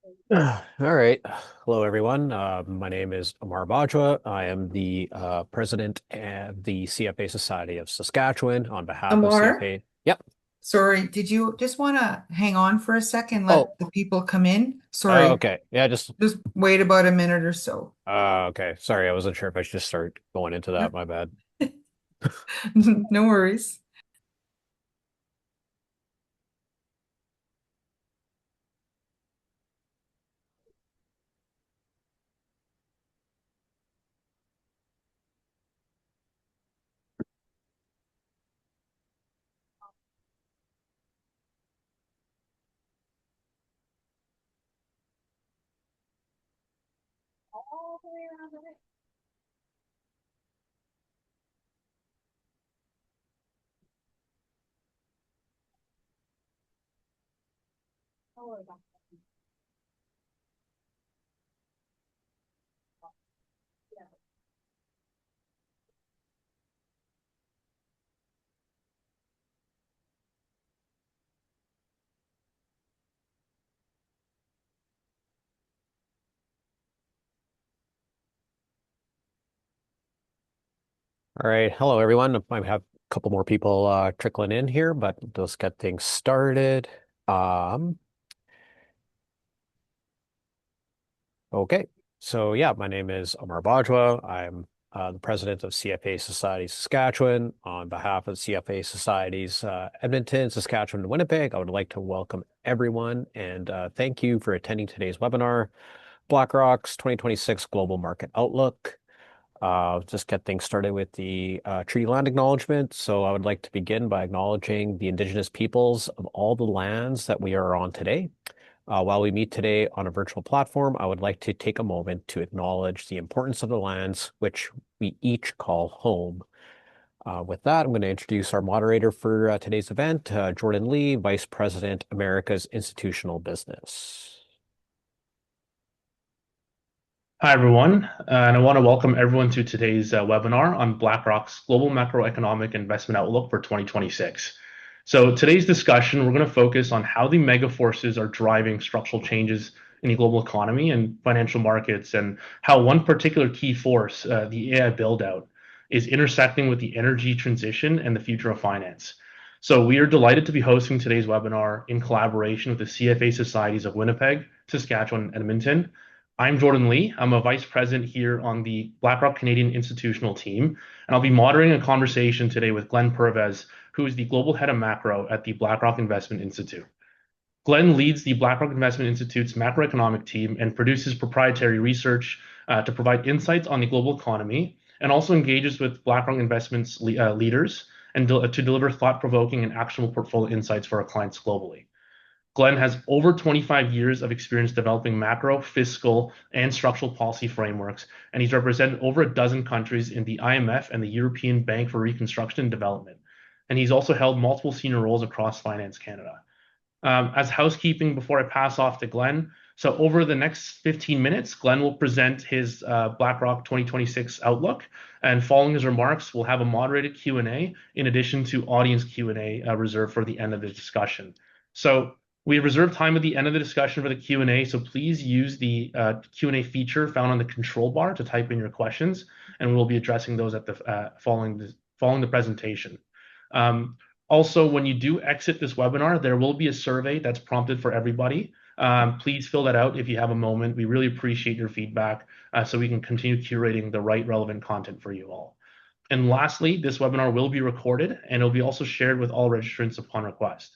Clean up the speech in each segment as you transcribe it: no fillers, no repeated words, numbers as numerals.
All right. Hello, everyone. My name is Amar Bajwa. I am the president of the CFA Society of Saskatchewan on behalf of Amar, CFA. Yep. sorry, did you just want to hang on for a second, Oh, let the people come in? Sorry, okay. Yeah, just just wait about a minute or so. okay. Sorry, I wasn't sure if I should just start going into that. My bad. No worries. All right. Hello, everyone. I have a couple more people trickling in here, but let's get things started. Um, Okay. So yeah, my name is Amar Bajwa. I'm the president of CFA Society Saskatchewan. On behalf of CFA Societies Edmonton, Saskatchewan, and Winnipeg, I would like to welcome everyone and thank you for attending today's webinar, BlackRock's 2026 Global Market Outlook. Just get things started with the treaty land acknowledgement. So I would like to begin by acknowledging the Indigenous peoples of all the lands that we are on today. While we meet today on a virtual platform, I would like to take a moment to acknowledge the importance of the lands which we each call home. With that, I'm going to introduce our moderator for today's event, Jordan Lee, Vice President, America's Institutional Business. Hi, everyone, and I want to welcome everyone to today's webinar on BlackRock's Global Macroeconomic Investment Outlook for 2026. So today's discussion, we're going to focus on how the mega forces are driving structural changes in the global economy and financial markets, and how one particular key force, the AI buildout, is intersecting with the energy transition and the future of finance. So we are delighted to be hosting today's webinar in collaboration with the CFA Societies of Winnipeg, Saskatchewan, and Edmonton. I'm Jordan Lee. I'm a vice president here on the BlackRock Canadian institutional team, and I'll be moderating a conversation today with Glenn Purves, who is the global head of macro at the BlackRock Investment Institute. Glenn leads the BlackRock Investment Institute's macroeconomic team and produces proprietary research to provide insights on the global economy, and also engages with BlackRock Investments leaders and to deliver thought-provoking and actionable portfolio insights for our clients globally. Glenn has over 25 years of experience developing macro, fiscal, and structural policy frameworks, and he's represented over a dozen countries in the IMF and the European Bank for Reconstruction and Development. And he's also held multiple senior roles across Finance Canada. As housekeeping, before I pass off to Glenn, so over the next 15 minutes, Glenn will present his BlackRock 2026 outlook, and following his remarks, we'll have a moderated Q&A in addition to audience Q&A reserved for the end of the discussion. So we have reserved time at the end of the discussion for the Q&A, so please use the Q&A feature found on the control bar to type in your questions, and we will be addressing those at the following the presentation. Also, when you do exit this webinar, there will be a survey that's prompted for everybody. Please fill that out if you have a moment. We really appreciate your feedback so we can continue curating the right relevant content for you all. And lastly, this webinar will be recorded and it'll be also shared with all registrants upon request.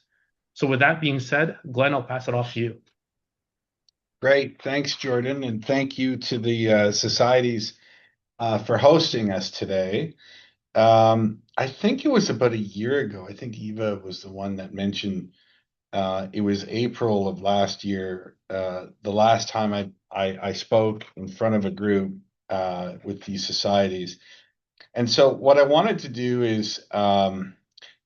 So with that being said, Glenn, I'll pass it off to you. Great. Thanks, Jordan. And thank you to the societies for hosting us today. I think it was about a year ago. I think Eva was the one that mentioned it was April of last year, the last time I spoke in front of a group with these societies. And so what I wanted to do is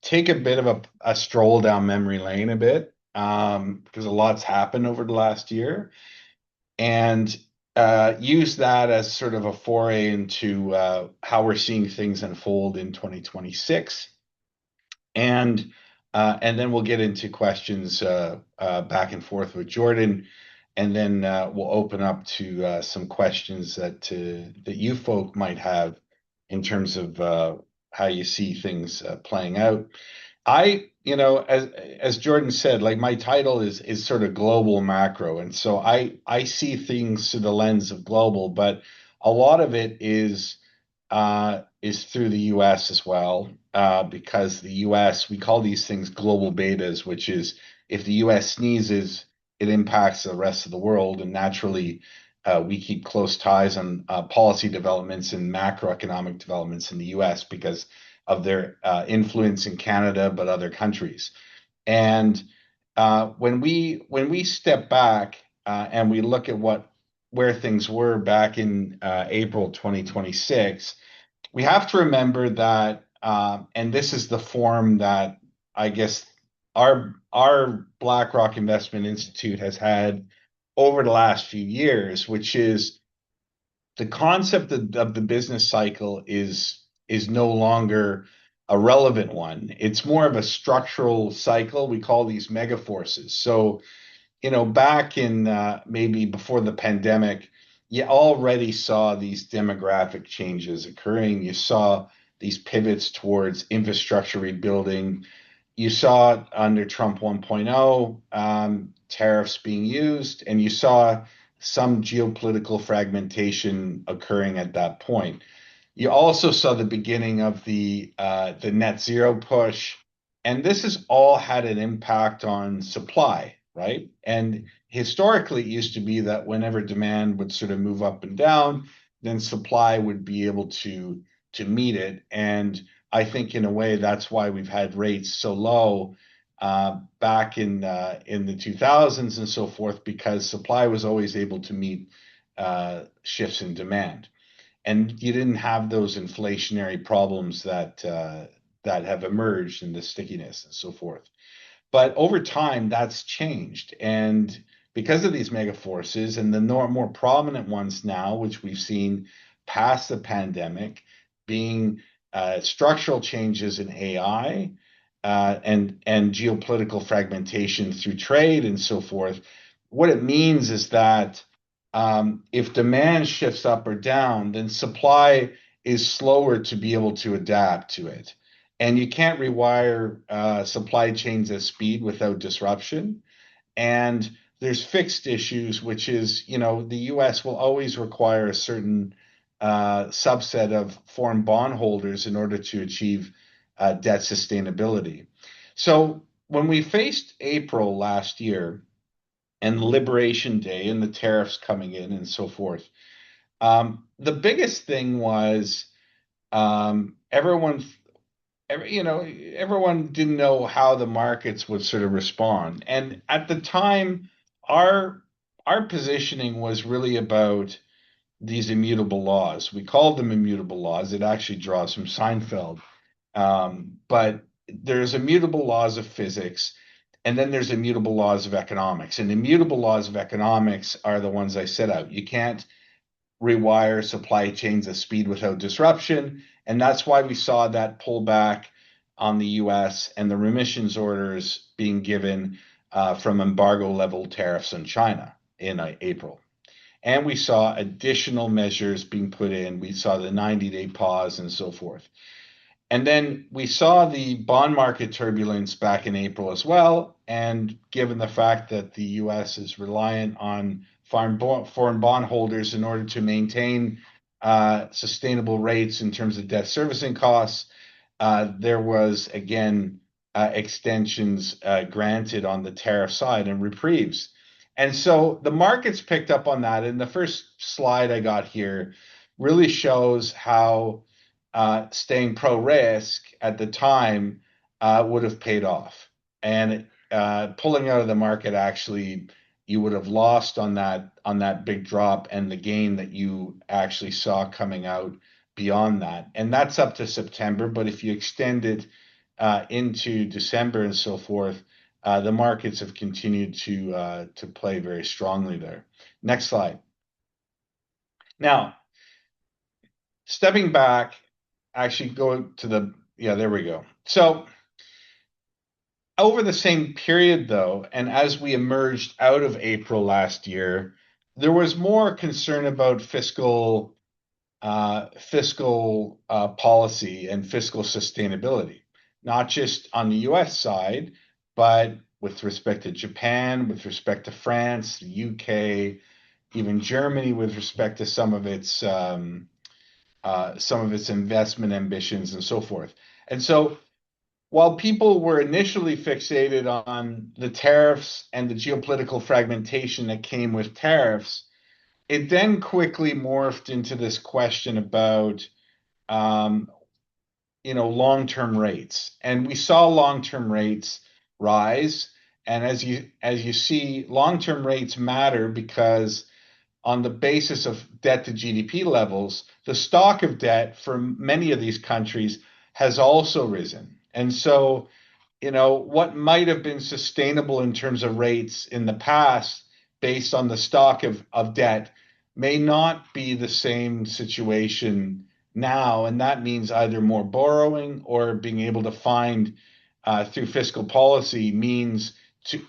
take a bit of a stroll down memory lane a bit because a lot's happened over the last year and use that as sort of a foray into how we're seeing things unfold in 2026. And then we'll get into questions back and forth with Jordan. and then we'll open up to some questions that you folk might have in terms of how you see things playing out. As Jordan said, like my title is sort of global macro, and so I see things through the lens of global, but a lot of it is through the U.S. as well, because the U.S. we call these things global betas, which is if the U.S. sneezes, it impacts the rest of the world, and naturally, we keep close ties on policy developments and macroeconomic developments in the U.S. because of their influence in Canada, but other countries. And when we step back and we look at where things were back in April 2026, we have to remember that, and this is the form that I guess our BlackRock Investment Institute has had over the last few years, which is the concept of the business cycle is no longer a relevant one. It's more of a structural cycle. We call these mega forces. So, back in maybe before the pandemic, you already saw these demographic changes occurring. You saw these pivots towards infrastructure rebuilding. You saw it under Trump 1.0, tariffs being used, and you saw some geopolitical fragmentation occurring at that point. You also saw the beginning of the net zero push, and this has all had an impact on supply, right? And historically, it used to be that whenever demand would sort of move up and down, then supply would be able to meet it. And I think in a way that's why we've had rates so low back in the 2000s and so forth, because supply was always able to meet shifts in demand, and you didn't have those inflationary problems that have emerged and the stickiness and so forth. But over time, that's changed. And because of these mega forces and the more prominent ones now, which we've seen past the pandemic, being structural changes in AI and geopolitical fragmentation through trade and so forth, what it means is that if demand shifts up or down, then supply is slower to be able to adapt to it. And you can't rewire supply chains at speed without disruption. And there's fixed issues, which is, the US will always require a certain subset of foreign bondholders in order to achieve debt sustainability. So when we faced April last year and Liberation Day and the tariffs coming in and so forth, the biggest thing was everyone didn't know how the markets would sort of respond. And at the time, our positioning was really about these immutable laws. We called them immutable laws. It actually draws from Seinfeld. But there's immutable laws of physics, and then there's immutable laws of economics. And immutable laws of economics are the ones I set out. You can't rewire supply chains at speed without disruption. And that's why we saw that pullback on the US and the remissions orders being given from embargo level tariffs on China in April. And we saw additional measures being put in. We saw the 90-day pause and so forth. And then we saw the bond market turbulence back in April as well. And given the fact that the US is reliant on foreign bondholders in order to maintain sustainable rates in terms of debt servicing costs, there was, again, extensions granted on the tariff side and reprieves. And so the markets picked up on that. And the first slide I got here really shows how staying pro-risk at the time would have paid off. And pulling out of the market, actually, you would have lost on that big drop and the gain that you actually saw coming out beyond that. And that's up to September. But if you extend it into December and so forth, the markets have continued to play very strongly there. Next slide. Now, stepping back, actually go to there we go. So over the same period, though, and as we emerged out of April last year, there was more concern about fiscal policy and fiscal sustainability, not just on the U.S. side, but with respect to Japan, with respect to France, the UK, even Germany, with respect to some of its investment ambitions and so forth. And so, while people were initially fixated on the tariffs and the geopolitical fragmentation that came with tariffs, it then quickly morphed into this question about um, long-term rates, and we saw long-term rates rise. And as you see, long-term rates matter because on the basis of debt to GDP levels, the stock of debt for many of these countries has also risen. And so what might have been sustainable in terms of rates in the past based on the stock of debt may not be the same situation now. And that means either more borrowing or being able to find through fiscal policy means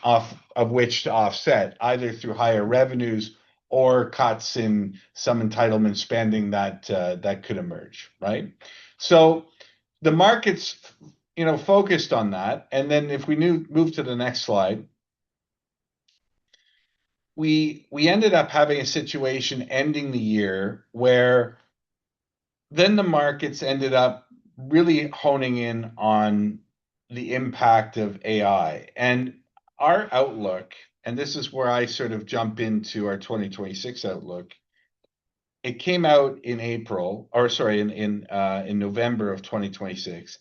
of which to offset, either through higher revenues or cuts in some entitlement spending that could emerge, right? So the markets focused on that. And then if we move to the next slide, we ended up having a situation ending the year where then the markets ended up really honing in on the impact of AI. And our outlook, and this is where I sort of jump into our 2026 outlook. It came out in April, or sorry, in November of 2026.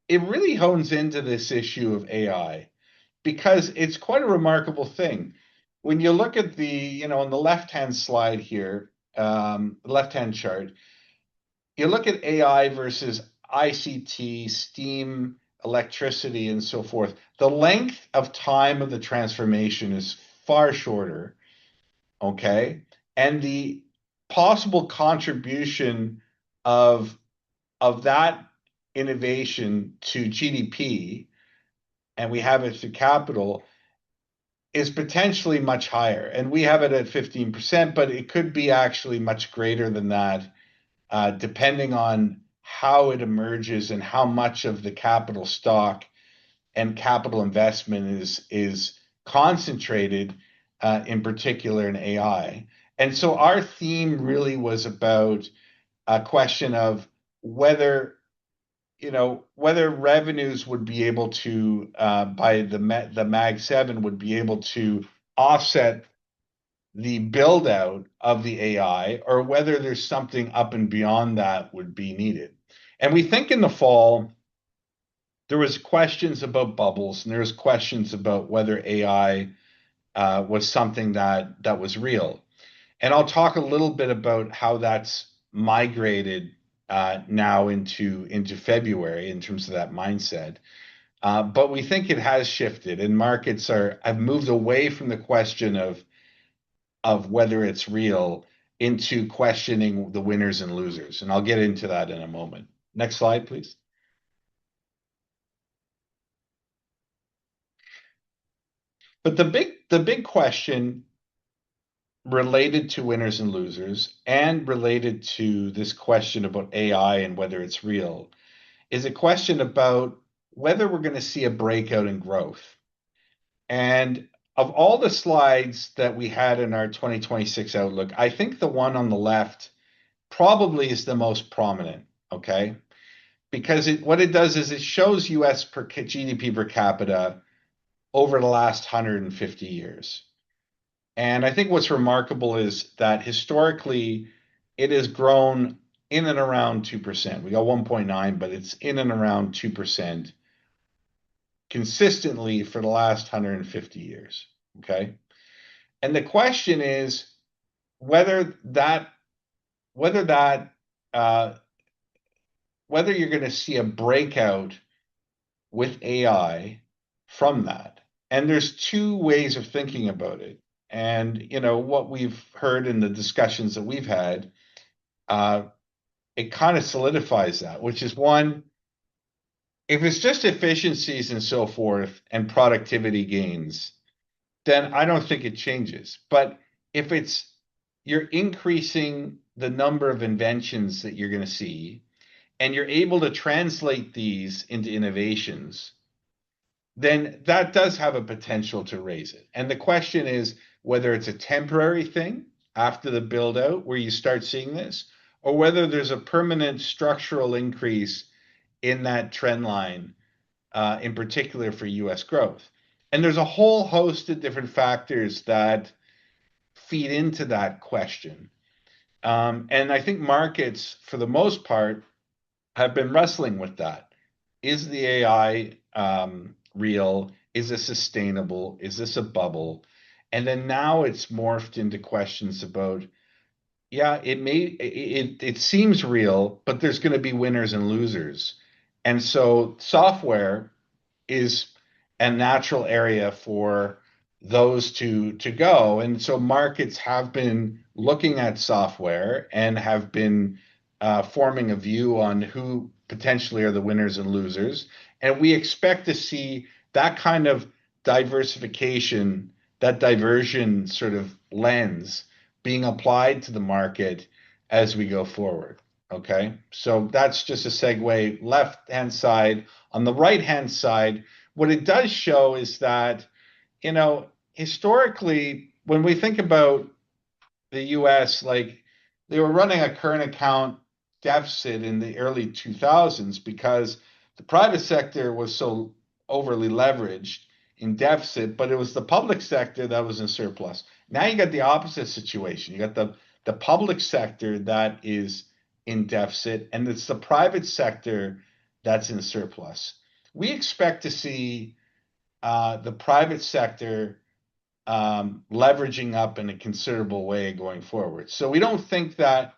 It really hones into this issue of AI because it's quite a remarkable thing. When you look at on the left-hand slide here, left-hand chart, you look at AI versus ICT, steam, electricity, and so forth. The length of time of the transformation is far shorter, okay? And the possible contribution of that innovation to GDP, and we have it through capital, is potentially much higher. And we have it at 15%, but it could be actually much greater than that, depending on how it emerges and how much of the capital stock and capital investment is concentrated, in particular in AI. And so our theme really was about a question of whether revenues would be able to, by the Mag 7, would be able to offset the build out of the AI, or whether there's something up and beyond that would be needed. And we think in the fall, there was questions about bubbles, and there was questions about whether AI was something that was real. And I'll talk a little bit about how that's migrated now into February in terms of that mindset. But we think it has shifted, and markets have moved away from the question of whether it's real into questioning the winners and losers. And I'll get into that in a moment. Next slide, please. But the big question related to winners and losers and related to this question about AI and whether it's real is a question about whether we're going to see a breakout in growth. And of all the slides that we had in our 2026 outlook, I think the one on the left probably is the most prominent, okay? Because what it does is it shows US GDP per capita over the last 150 years. And I think what's remarkable is that historically it has grown in and around 2%. We got 1.9, but it's in and around 2% consistently for the last 150 years. Okay. And the question is whether you're going to see a breakout with AI from that. And there's two ways of thinking about it. And what we've heard in the discussions that we've had, it kind of solidifies that, which is one, if it's just efficiencies and so forth and productivity gains, then I don't think it changes. But if it's you're increasing the number of inventions that you're going to see, and you're able to translate these into innovations, then that does have a potential to raise it. And the question is whether it's a temporary thing after the build out where you start seeing this, or whether there's a permanent structural increase in that trend line, in particular for US growth. And there's a whole host of different factors that feed into that question. And I think markets, for the most part, have been wrestling with that. Is the AI real? Is it sustainable? Is this a bubble? And then now it's morphed into questions about, yeah, it seems real, but there's going to be winners and losers. And so software is a natural area for those to go. And so markets have been looking at software and have been forming a view on who potentially are the winners and losers. And we expect to see that kind of diversification, that diversion sort of lens being applied to the market as we go forward. Okay, so that's just a segue. Left hand side. On the right hand side, what it does show is that, historically, when we think about the US, like they were running a current account deficit in the early 2000s because the private sector was so overly leveraged in deficit, but it was the public sector that was in surplus. Now you got the opposite situation. You got the public sector that is in deficit, and it's the private sector that's in surplus. We expect to see the private sector leveraging up in a considerable way going forward. So we don't think that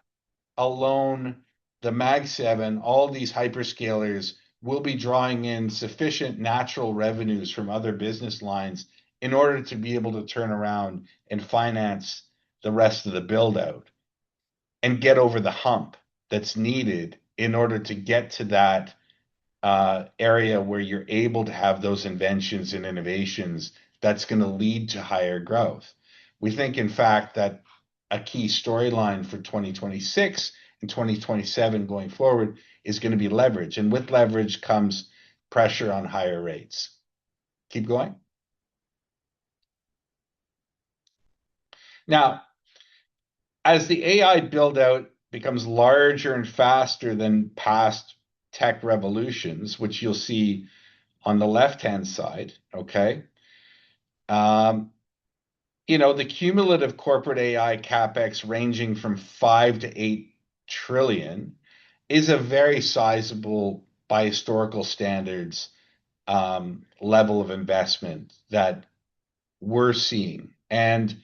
alone the Mag 7, all these hyperscalers will be drawing in sufficient natural revenues from other business lines in order to be able to turn around and finance the rest of the build out and get over the hump that's needed in order to get to that area where you're able to have those inventions and innovations that's going to lead to higher growth. We think, in fact, that a key storyline for 2026 and 2027 going forward is going to be leverage. And with leverage comes pressure on higher rates. Keep going. Now, as the AI build out becomes larger and faster than past tech revolutions, which you'll see on the left-hand side, okay? The cumulative corporate AI capex ranging from 5 to 8 trillion is a very sizable, by historical standards, level of investment that we're seeing. And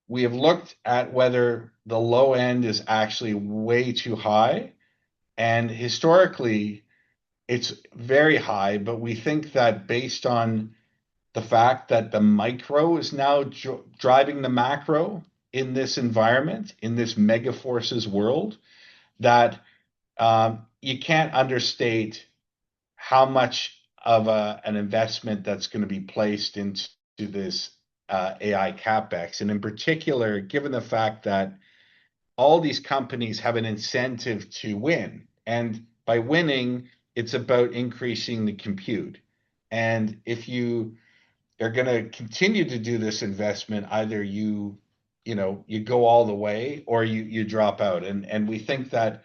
we have looked at whether the low end is actually way too high. And historically, it's very high, but we think that based on the fact that the micro is now driving the macro in this environment, in this mega forces world, that you can't understate how much of an investment that's going to be placed into this AI capex. And in particular, given the fact that all these companies have an incentive to win. And by winning, it's about increasing the compute. And if you are going to continue to do this investment, either you go all the way or you drop out. And we think that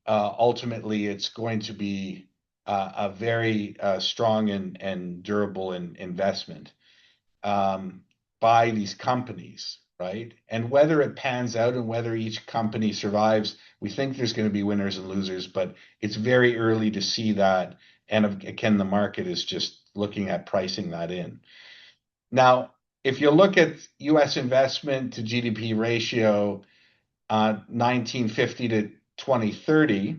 ultimately it's going to be a very strong and durable investment by these companies, right? And whether it pans out and whether each company survives, we think there's going to be winners and losers, but it's very early to see that. And again, the market is just looking at pricing that in. Now, if you look at US investment to GDP ratio, 1950 to 2030,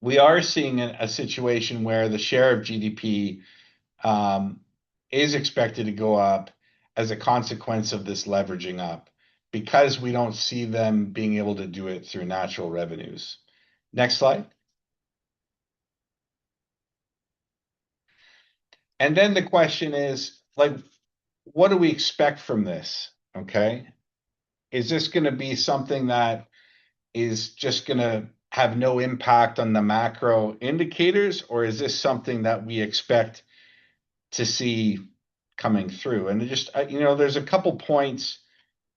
we are seeing a situation where the share of GDP is expected to go up as a consequence of this leveraging up because we don't see them being able to do it through natural revenues. Next slide. And then the question is, like, what do we expect from this? Okay. Is this going to be something that is just going to have no impact on the macro indicators, or is this something that we expect to see coming through? And just, there's a couple points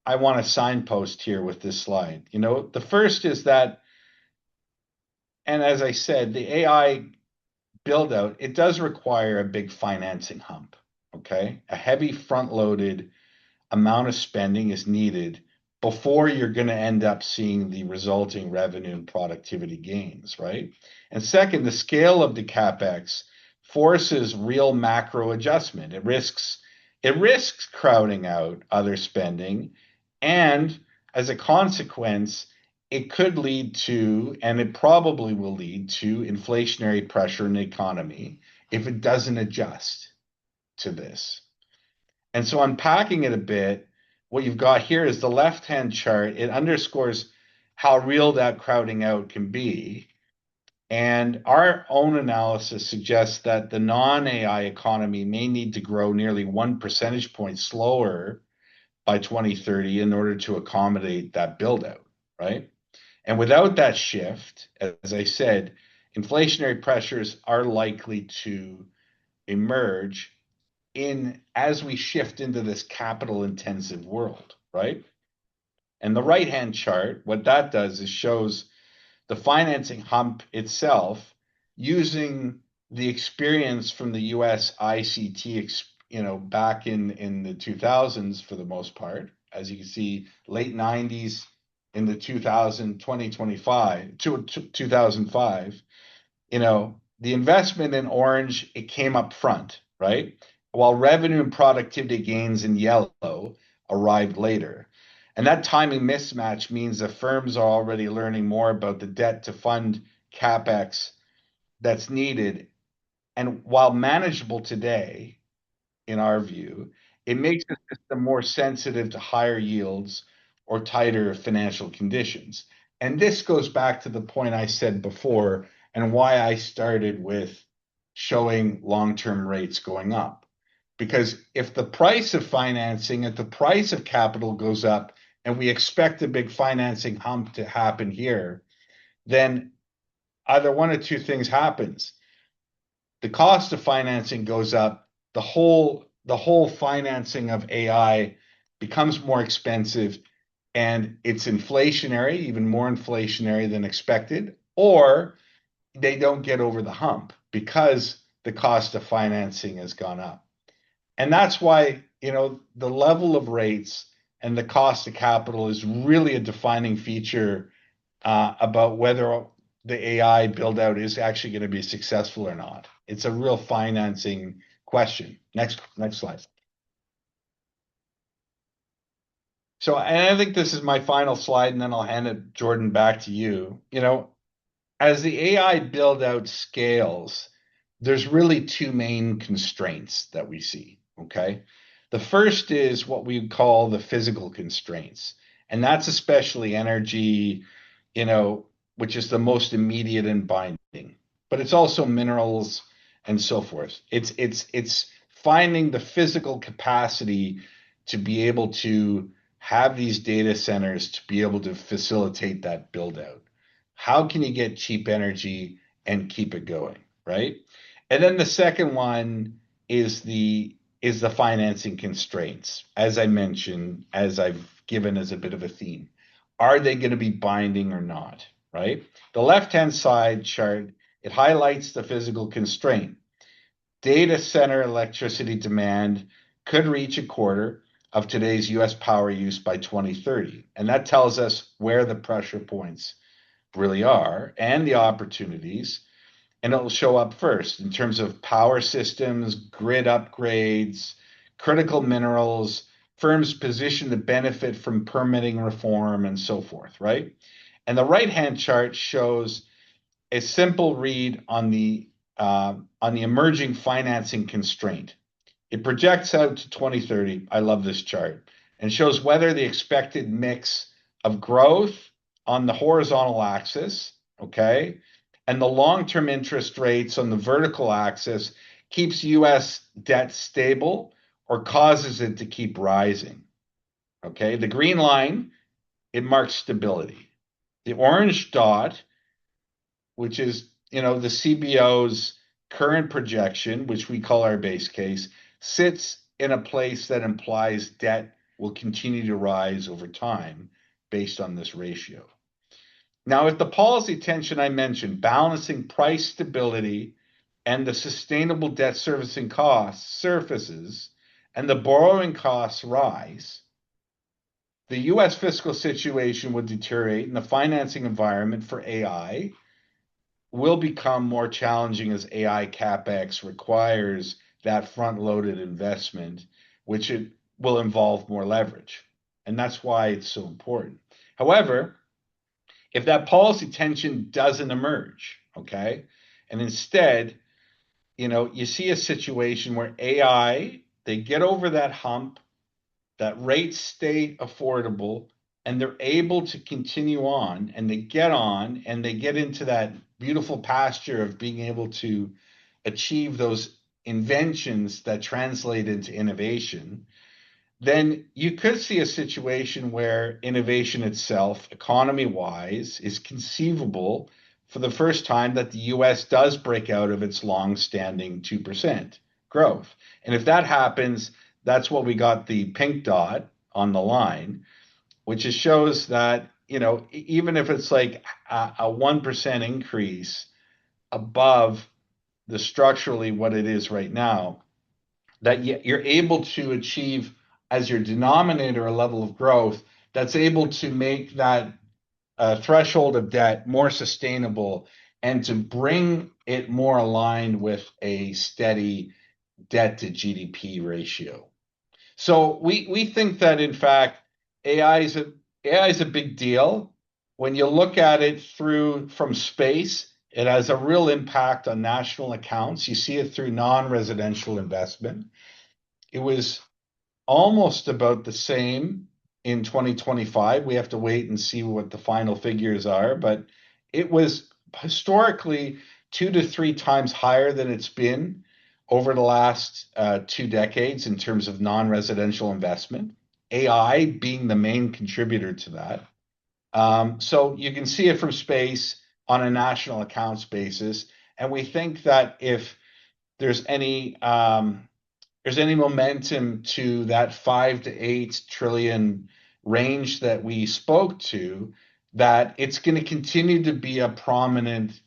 I want to signpost here with this slide. The first is that, and as I said, the AI build out, it does require a big financing hump. Okay. A heavy front loaded amount of spending is needed before you're going to end up seeing the resulting revenue and productivity gains, right? And second, the scale of the capex forces real macro adjustment. It risks crowding out other spending, and as a consequence, it could lead to, and it probably will lead to, inflationary pressure in the economy if it doesn't adjust to this. And so unpacking it a bit, what you've got here is the left-hand chart. It underscores how real that crowding out can be. And our own analysis suggests that the non-AI economy may need to grow nearly 1 percentage point slower by 2030 in order to accommodate that build out, right? And without that shift, as I said, inflationary pressures are likely to emerge as we shift into this capital intensive world, right? And the right hand chart, what that does is shows the financing hump itself using the experience from the US ICT, back in the 2000s for the most part. As you can see, late 90s in the 2005, the investment in orange, it came up front, right? While revenue and productivity gains in yellow arrived later. And that timing mismatch means that firms are already learning more about the debt to fund capex that's needed. And while manageable today, in our view, it makes the system more sensitive to higher yields or tighter financial conditions. And this goes back to the point I said before and why I started with showing long-term rates going up. Because if the price of financing, if the price of capital goes up, and we expect a big financing hump to happen here, then either one of two things happens. The cost of financing goes up, the whole financing of AI becomes more expensive, and it's inflationary, even more inflationary than expected, or they don't get over the hump because the cost of financing has gone up. And that's why, the level of rates and the cost of capital is really a defining feature about whether the AI build out is actually going to be successful or not. It's a real financing question. Next slide. So, and I think this is my final slide, and then I'll hand it, Jordan, back to you. As the AI build out scales, there's really two main constraints that we see. Okay. The first is what we call the physical constraints, and that's especially energy, which is the most immediate and binding, but it's also minerals and so forth. It's finding the physical capacity to be able to have these data centers to be able to facilitate that build out. How can you get cheap energy and keep it going, right? And then the second one is the financing constraints, as I mentioned, as I've given as a bit of a theme. Are they going to be binding or not, right? The left-hand side chart, it highlights the physical constraint. Data center electricity demand could reach a quarter of today's US power use by 2030. And that tells us where the pressure points really are and the opportunities. And it'll show up first in terms of power systems, grid upgrades, critical minerals, firms positioned to benefit from permitting reform, and so forth, right? And the right-hand chart shows a simple read on the emerging financing constraint. It projects out to 2030. I love this chart, and shows whether the expected mix of growth on the horizontal axis, okay, and the long-term interest rates on the vertical axis keeps US debt stable or causes it to keep rising. Okay, the green line, it marks stability. The orange dot, which is, the CBO's current projection, which we call our base case, sits in a place that implies debt will continue to rise over time based on this ratio. Now, if the policy tension I mentioned, balancing price stability and the sustainable debt servicing costs surfaces and the borrowing costs rise, the US fiscal situation would deteriorate and the financing environment for AI will become more challenging as AI capex requires that front-loaded investment, which it will involve more leverage. And that's why it's so important. However, if that policy tension doesn't emerge, okay, and instead, you see a situation where AI, they get over that hump, that rates stay affordable, and they're able to continue on, and they get into that beautiful pasture of being able to achieve those inventions that translate into innovation, then you could see a situation where innovation itself, economy-wise, is conceivable for the first time that the US does break out of its long-standing 2% growth. And if that happens, that's what we got the pink dot on the line, which shows that, even if it's like a 1% increase above the structurally what it is right now, that you're able to achieve as your denominator a level of growth that's able to make that threshold of debt more sustainable and to bring it more aligned with a steady debt to GDP ratio. So we think that in fact AI is a big deal. When you look at it from space, it has a real impact on national accounts. You see it through non-residential investment. It was almost about the same in 2025. We have to wait and see what the final figures are, but it was historically 2 to 3 times higher than it's been over the last 2 decades in terms of non-residential investment, AI being the main contributor to that. So you can see it from space on a national accounts basis. And we think that if there's any momentum to that 5 to 8 trillion range that we spoke to, that it's going to continue to be a prominent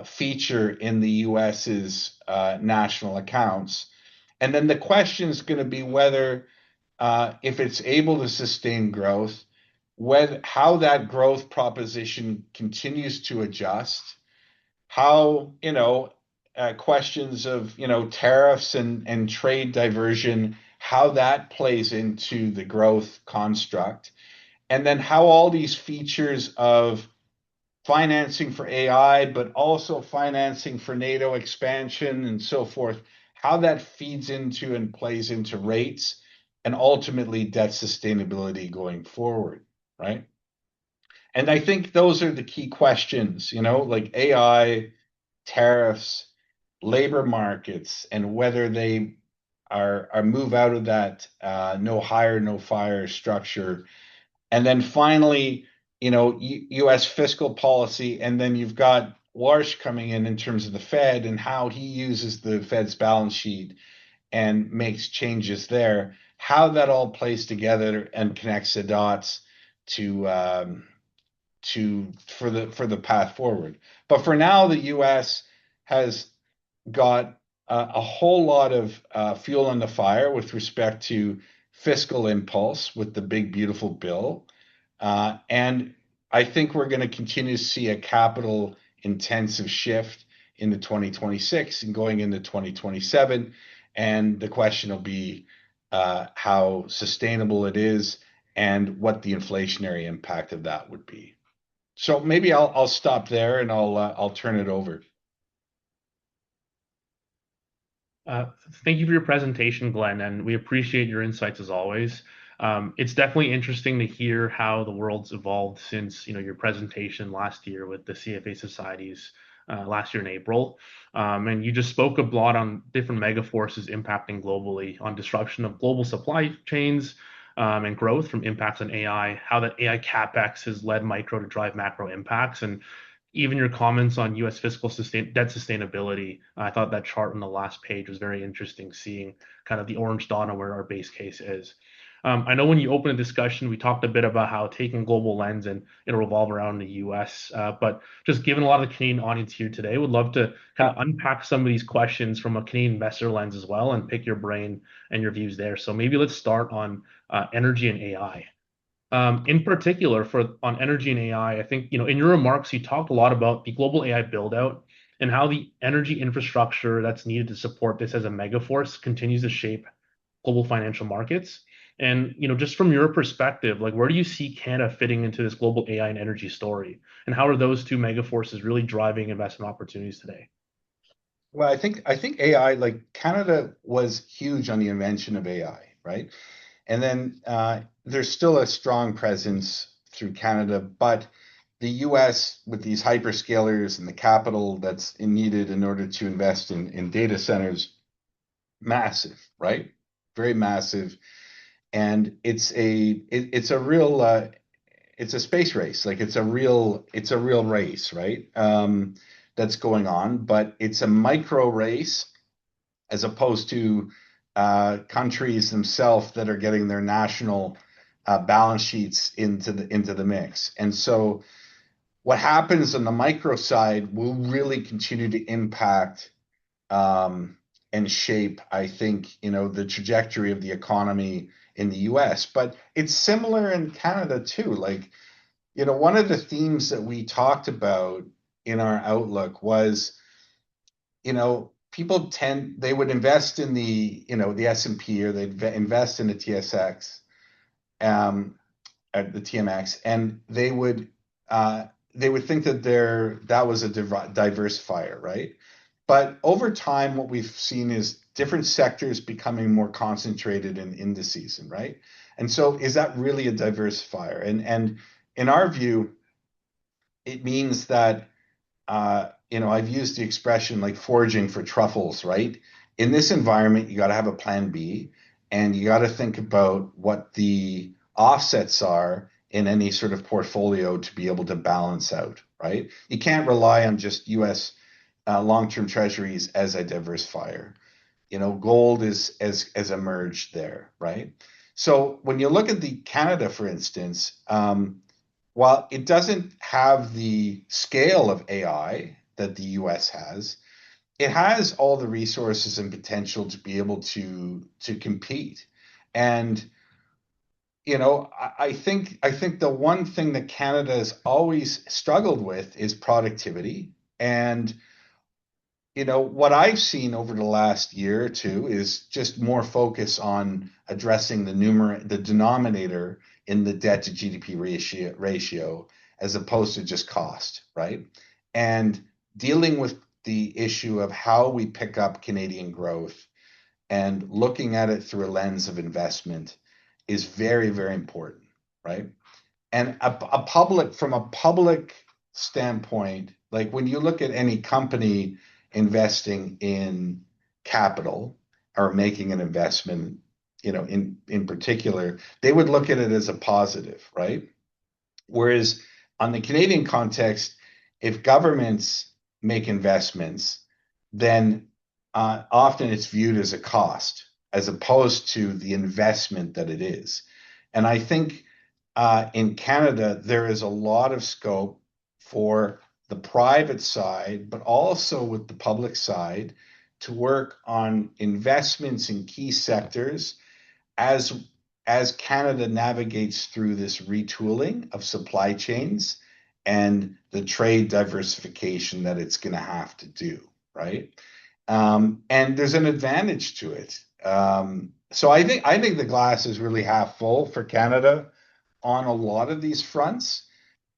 feature in the US's national accounts. And then the question is going to be whether, if it's able to sustain growth, how that growth proposition continues to adjust, how, questions of, tariffs and trade diversion, how that plays into the growth construct, and then how all these features of financing for AI, but also financing for NATO expansion and so forth, how that feeds into and plays into rates and ultimately debt sustainability going forward, right? And I think those are the key questions, like AI, tariffs, labor markets, and whether they are move out of that no hire, no fire structure. And then finally, U.S. fiscal policy, and then you've got Warsh coming in terms of the Fed and how he uses the Fed's balance sheet and makes changes there, how that all plays together and connects the dots for the path forward. But for now, the U.S. has got a whole lot of fuel on the fire with respect to fiscal impulse with the big, beautiful bill. And I think we're going to continue to see a capital intensive shift into 2026 and going into 2027. And the question will be how sustainable it is and what the inflationary impact of that would be. So maybe I'll stop there and I'll turn it over. Thank you for your presentation, Glenn, and we appreciate your insights as always. It's definitely interesting to hear how the world's evolved since your presentation last year with the CFA Society's last year in April. And you just spoke a lot on different mega forces impacting globally, on disruption of global supply chains, and growth from impacts on AI, how that AI capex has led micro to drive macro impacts, and even your comments on U.S. fiscal debt sustainability. I thought that chart on the last page was very interesting, seeing kind of the orange dot on where our base case is. I know when you opened the discussion, we talked a bit about how taking a global lens and it'll revolve around the US. But just given a lot of the Canadian audience here today, would love to kind of unpack some of these questions from a Canadian investor lens as well and pick your brain and your views there. So maybe let's start on energy and AI. In particular, on energy and AI, I think in your remarks you talked a lot about the global AI build out and how the energy infrastructure that's needed to support this as a megaforce continues to shape global financial markets. And just from your perspective, like where do you see Canada fitting into this global AI and energy story, and how are those two megaforces really driving investment opportunities today? Well, I think AI, like Canada was huge on the invention of AI, right? And then there's still a strong presence through Canada, but the US with these hyperscalers and the capital that's needed in order to invest in data centers, massive, right? Very massive. And it's a real it's a space race. Like it's a real race, right? That's going on, but it's a micro race as opposed to countries themselves that are getting their national balance sheets into the mix. And so what happens on the micro side will really continue to impact and shape, I think, the trajectory of the economy in the US. But it's similar in Canada too. Like, one of the themes that we talked about in our outlook was, people they would invest in the S&P, or they'd invest in the TSX, at the TMX, and they would think that was a diversifier, right? But over time, what we've seen is different sectors becoming more concentrated in indices, right? And so is that really a diversifier? And in our view, it means that, I've used the expression like foraging for truffles, right? In this environment, you got to have a plan B, and you got to think about what the offsets are in any sort of portfolio to be able to balance out, right? You can't rely on just US long-term treasuries as a diversifier. Gold has emerged there, right? So when you look at the Canada, for instance, while it doesn't have the scale of AI that the US has, it has all the resources and potential to be able to compete. And I think the one thing that Canada has always struggled with is productivity. And what I've seen over the last year or two is just more focus on addressing the denominator in the debt to GDP ratio as opposed to just cost, right? And dealing with the issue of how we pick up Canadian growth and looking at it through a lens of investment is very, very important, right? And from a public standpoint, like when you look at any company investing in capital or making an investment, in particular, they would look at it as a positive, right? Whereas on the Canadian context, if governments make investments, then often it's viewed as a cost as opposed to the investment that it is. And I think in Canada, there is a lot of scope for the private side, but also with the public side, to work on investments in key sectors as Canada navigates through this retooling of supply chains and the trade diversification that it's going to have to do, right? And there's an advantage to it. So I think the glass is really half full for Canada on a lot of these fronts.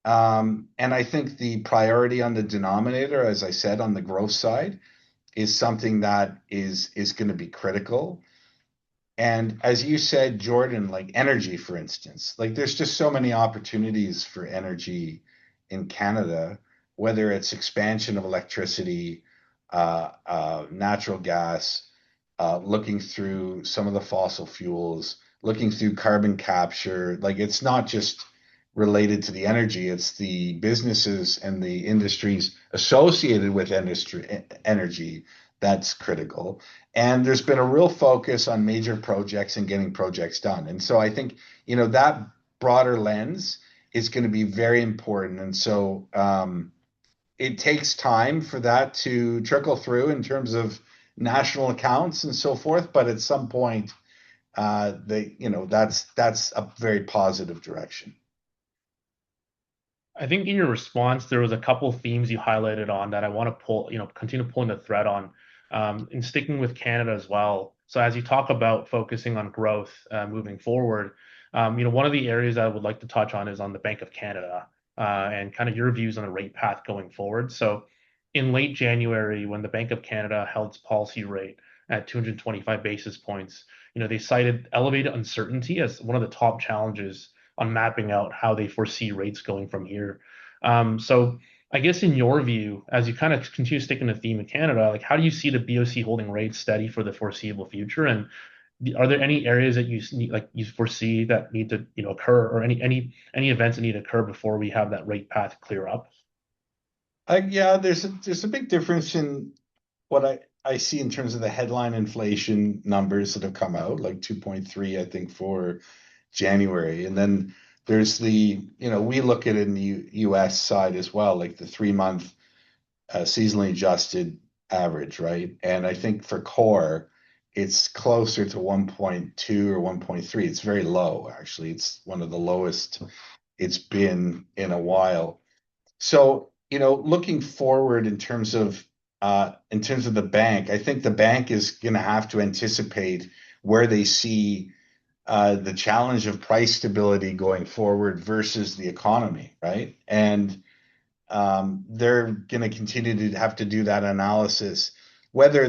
And I think the priority on the denominator, as I said, on the growth side, is something that is going to be critical. And as you said, Jordan, like energy, for instance, like there's just so many opportunities for energy in Canada whether it's expansion of electricity, natural gas, looking through some of the fossil fuels, looking through carbon capture. Like it's not just related to the energy, it's the businesses and the industries associated with energy that's critical. And there's been a real focus on major projects and getting projects done. And so I think, that broader lens is going to be very important. And so it takes time for that to trickle through in terms of national accounts and so forth. But at some point, that's a very positive direction. I think in your response, there was a couple themes you highlighted on that I want to continue pulling the thread on, in sticking with Canada as well. So as you talk about focusing on growth moving forward, one of the areas I would like to touch on is on the Bank of Canada and kind of your views on the rate path going forward. So in late January, when the Bank of Canada held its policy rate at 225 basis points, they cited elevated uncertainty as one of the top challenges on mapping out how they foresee rates going from here. So I guess in your view, as you kind of continue sticking the theme of Canada, like how do you see the BOC holding rates steady for the foreseeable future? And are there any areas that you foresee that need to occur, or any events that need to occur before we have that rate path clear up? Yeah, there's a big difference in what I see in terms of the headline inflation numbers that have come out, like 2.3, I think, for January. And then there's we look at it in the US side as well, like the 3-month seasonally adjusted average, right? And I think for core, it's closer to 1.2 or 1.3. It's very low, actually. It's one of the lowest it's been in a while. So, looking forward in terms of the bank, I think the bank is going to have to anticipate where they see the challenge of price stability going forward versus the economy, right? And they're going to continue to have to do that analysis. Whether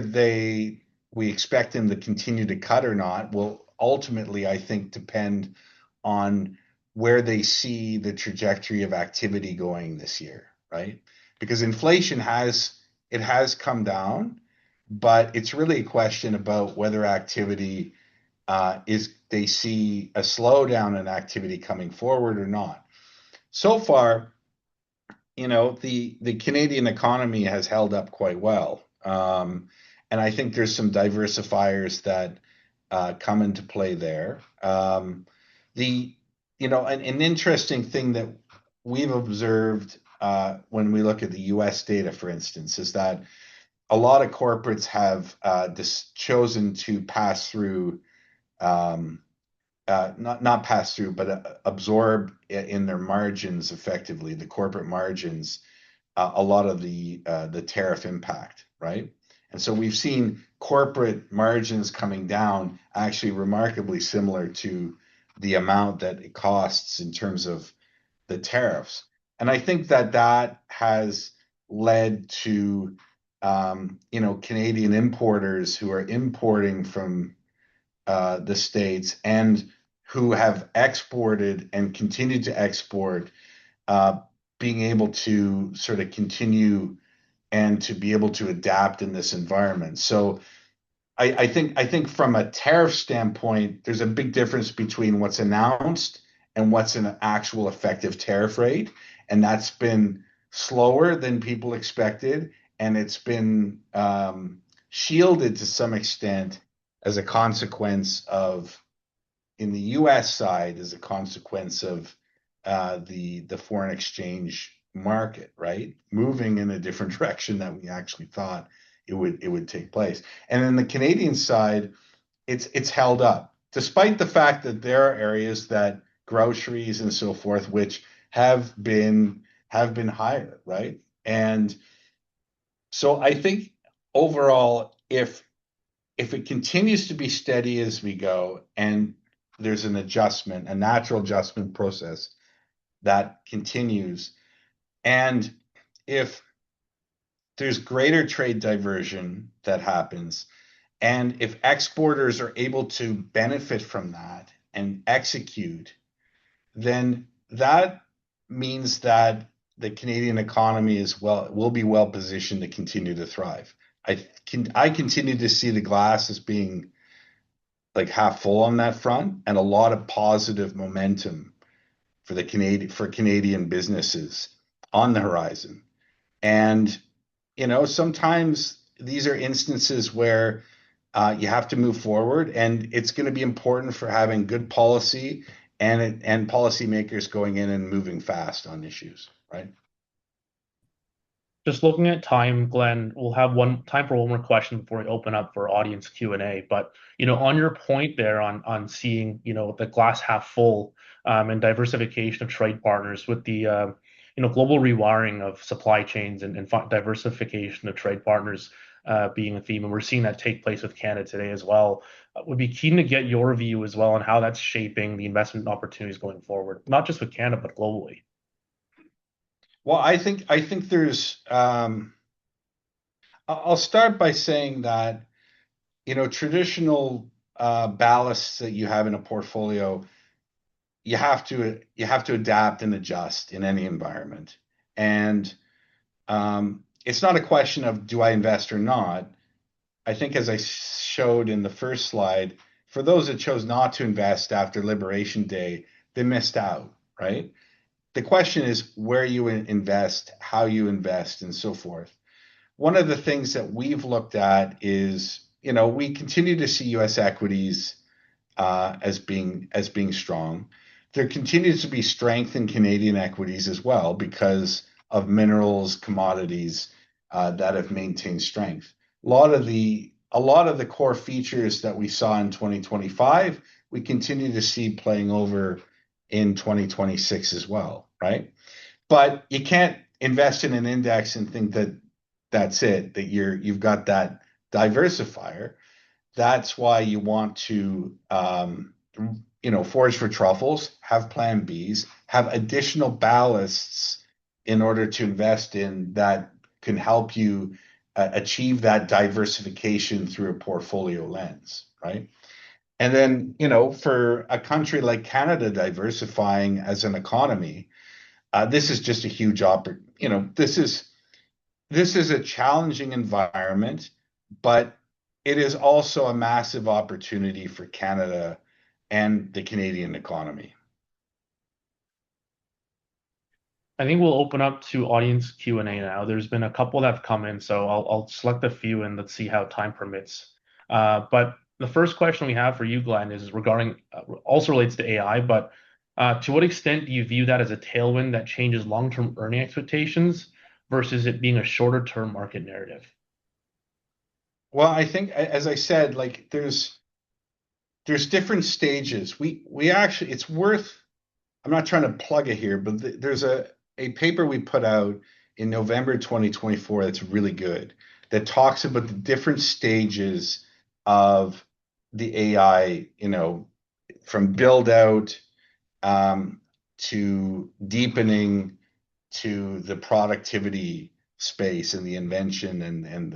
we expect them to continue to cut or not will ultimately, I think, depend on where they see the trajectory of activity going this year, right? Because inflation has come down, but it's really a question about whether activity they see a slowdown in activity coming forward or not. So far, the Canadian economy has held up quite well. And I think there's some diversifiers that come into play there. An interesting thing that we've observed when we look at the US data, for instance, is that a lot of corporates have chosen to pass through, not pass through, but absorb in their margins effectively, the corporate margins, a lot of the tariff impact, right? And so we've seen corporate margins coming down actually remarkably similar to the amount that it costs in terms of the tariffs. And I think that has led to Canadian importers who are importing from the States and who have exported and continued to export, being able to sort of continue and to be able to adapt in this environment. So I think from a tariff standpoint, there's a big difference between what's announced and what's an actual effective tariff rate. And that's been slower than people expected. And it's been shielded to some extent as a consequence of, in the US side, as a consequence of the foreign exchange market, right? Moving in a different direction than we actually thought it would take place. And in the Canadian side, it's held up, despite the fact that there are areas that groceries and so forth, which have been higher, right? And so I think overall, if it continues to be steady as we go, and there's an adjustment, a natural adjustment process that continues, and if there's greater trade diversion that happens, and if exporters are able to benefit from that and execute, then that means that the Canadian economy will be well positioned to continue to thrive. I continue to see the glass as being like half full on that front, and a lot of positive momentum for Canadian businesses on the horizon. And sometimes these are instances where you have to move forward, and it's going to be important for having good policy and policymakers going in and moving fast on issues, right? Just looking at time, Glenn, we'll have time for one more question before we open up for audience Q&A. But on your point there on seeing the glass half full, and diversification of trade partners with the global rewiring of supply chains and diversification of trade partners being a theme, and we're seeing that take place with Canada today as well. Would be keen to get your view as well on how that's shaping the investment opportunities going forward, not just with Canada but globally. Well, I think there's. I'll start by saying that traditional ballasts that you have in a portfolio, you have to adapt and adjust in any environment, and it's not a question of do I invest or not. I think, as I showed in the first slide, for those that chose not to invest after Liberation Day, they missed out, right? The question is where you invest, how you invest, and so forth. One of the things that we've looked at is, we continue to see U.S. equities as being strong. There continues to be strength in Canadian equities as well because of minerals, commodities that have maintained strength. A lot of the core features that we saw in 2025, we continue to see playing over in 2026 as well, right? But you can't invest in an index and think that that's it, that you've got that diversifier. That's why you want to forage for truffles, have plan Bs, have additional ballasts in order to invest in that can help you achieve that diversification through a portfolio lens, right? And then, for a country like Canada diversifying as an economy, this is just a huge this is a challenging environment, but it is also a massive opportunity for Canada and the Canadian economy. I think we'll open up to audience Q&A now. There's been a couple that have come in, so I'll select a few and let's see how time permits. But the first question we have for you, Glenn, is regarding also relates to AI, but to what extent do you view that as a tailwind that changes long-term earning expectations versus it being a shorter-term market narrative? Well, I think, as I said, like there's different stages. We actually, it's worth. I'm not trying to plug it here, but there's a paper we put out in November 2024 that's really good, that talks about the different stages of the AI, from build out to deepening to the productivity space and the invention and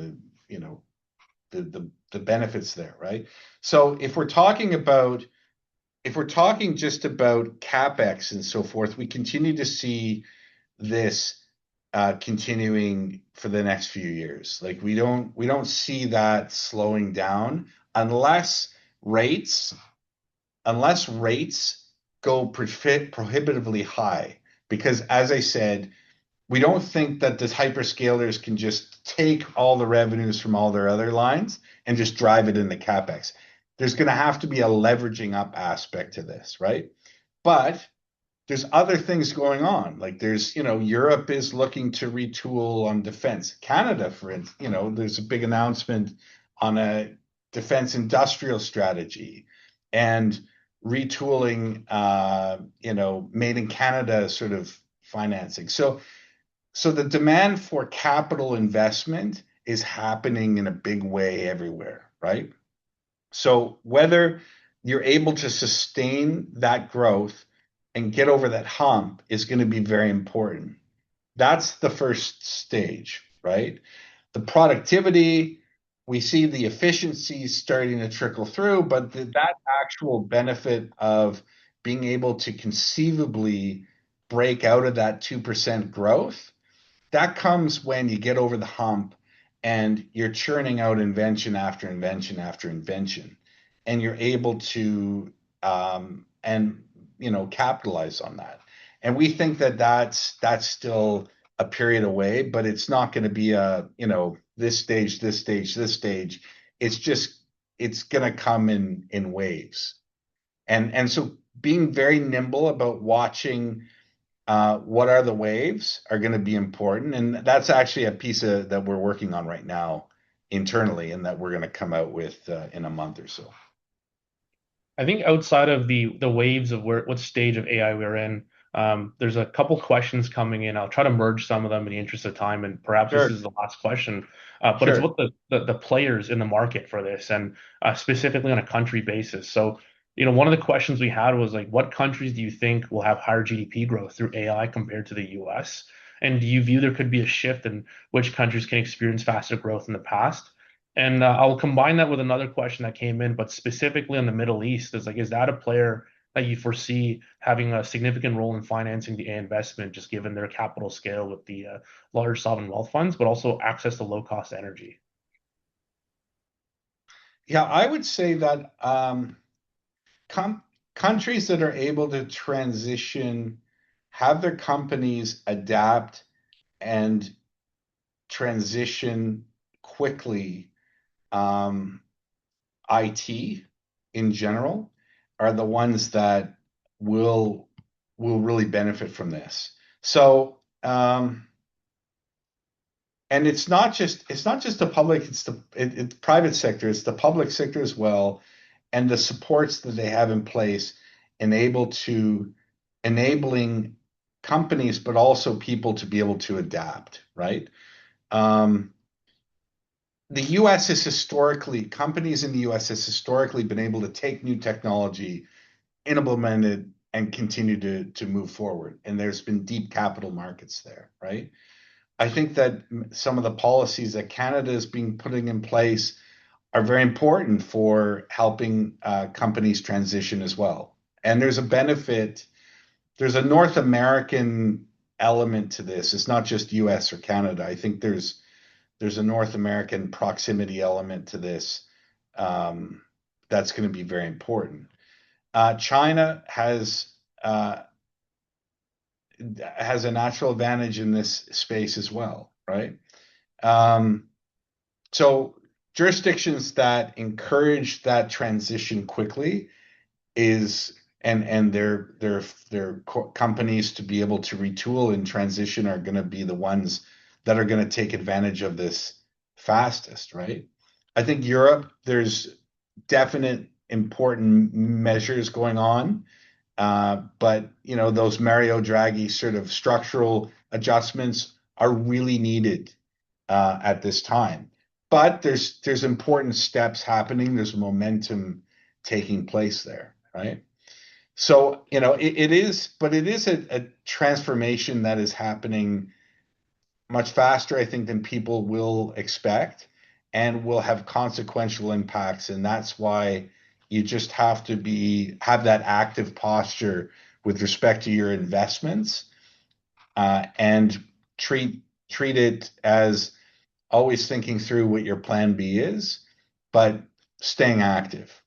the benefits there, right? So if we're talking just about CapEx and so forth, we continue to see this continuing for the next few years. Like we don't see that slowing down unless rates go prohibitively high. Because, as I said, we don't think that the hyperscalers can just take all the revenues from all their other lines and just drive it into CapEx. There's going to have to be a leveraging up aspect to this, right? But there's other things going on. Like there's, Europe is looking to retool on defense. Canada, for instance, there's a big announcement on a defense industrial strategy and retooling, made in Canada sort of financing. So the demand for capital investment is happening in a big way everywhere, right? So whether you're able to sustain that growth and get over that hump is going to be very important. That's the first stage, right? The productivity, we see the efficiencies starting to trickle through, but that actual benefit of being able to conceivably break out of that 2% growth, that comes when you get over the hump and you're churning out invention after invention after invention, and you're able to and capitalize on that. And we think that that's still a period away, but it's not going to be a this stage, this stage, this stage. It's going to come in waves, and so being very nimble about watching what are the waves are going to be important. And that's actually a piece that we're working on right now internally and that we're going to come out with in a month or so. I think outside of the waves of what stage of AI we're in, there's a couple questions coming in. I'll try to merge some of them in the interest of time, and perhaps this Sure. is the last question. But it's Sure. what the players in the market for this, and specifically on a country basis. So, one of the questions we had was like, what countries do you think will have higher GDP growth through AI compared to the US? And do you view there could be a shift in which countries can experience faster growth in the past? And I'll combine that with another question that came in, but specifically on the Middle East, is that a player that you foresee having a significant role in financing the AI investment, just given their capital scale with the large sovereign wealth funds, but also access to low cost energy? Yeah, I would say that countries that are able to transition, have their companies adapt and transition quickly, IT in general are the ones that will really benefit from this. So, and it's not just the public, it's the private sector, it's the public sector as well, and the supports that they have in place enabling companies, but also people to be able to adapt, right? Um, the US has historically, companies in the US has historically been able to take new technology, implement it, and continue to move forward. And there's been deep capital markets there, right? I think that some of the policies that Canada is being putting in place are very important for helping companies transition as well. And there's a benefit, there's a North American element to this. It's not just US or Canada. I think there's a North American proximity element to this that's going to be very important. China has a natural advantage in this space as well, right? Um, so jurisdictions that encourage that transition quickly is and their companies to be able to retool and transition are going to be the ones that are going to take advantage of this fastest, right? I think Europe, there's definite important measures going on, but those Mario Draghi sort of structural adjustments are really needed at this time. But there's important steps happening. There's momentum taking place there, right? So, it is, but it is a transformation that is happening much faster, I think, than people will expect and will have consequential impacts. And that's why you just have to have that active posture with respect to your investments, and treat it as always thinking through what your plan B is, but staying active.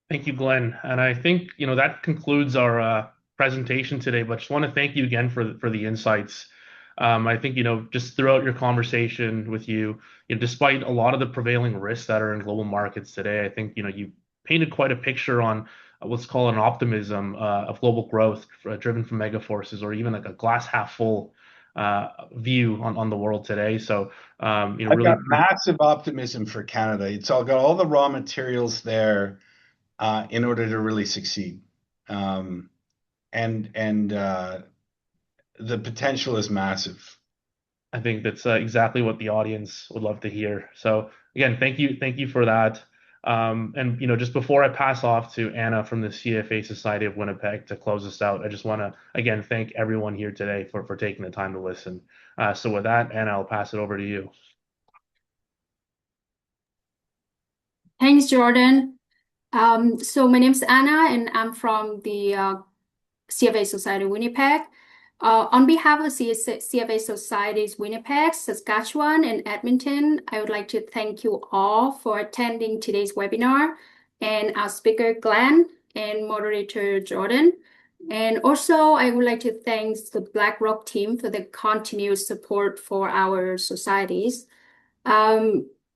Thank you, Glenn. And I think, that concludes our presentation today, but just want to thank you again for the insights. I think, just throughout your conversation with despite a lot of the prevailing risks that are in global markets today, I think, you painted quite a picture on what's called an optimism of global growth driven from mega forces, or even like a glass half full view on the world today. So, I've really, got massive optimism for Canada. It's all got all the raw materials there in order to really succeed. And the potential is massive. I think that's exactly what the audience would love to hear. So again, thank you for that. And just before I pass off to Anna from the CFA Society of Winnipeg to close us out, I just want to again thank everyone here today for taking the time to listen. So with that, Anna, I'll pass it over to you. Thanks, Jordan. So my name is Anna, and I'm from the CFA Society Winnipeg. On behalf of CFA Societies Winnipeg, Saskatchewan, and Edmonton, I would like to thank you all for attending today's webinar, and our speaker Glenn and moderator Jordan. And also, I would like to thank the BlackRock team for the continued support for our societies.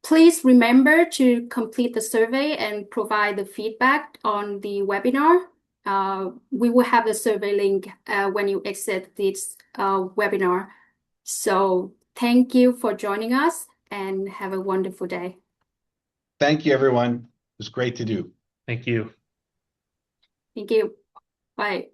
Please remember to complete the survey and provide the feedback on the webinar. We will have the survey link when you exit this webinar. So thank you for joining us and have a wonderful day. Thank you, everyone. It was great to do. Thank you. Thank you. Bye.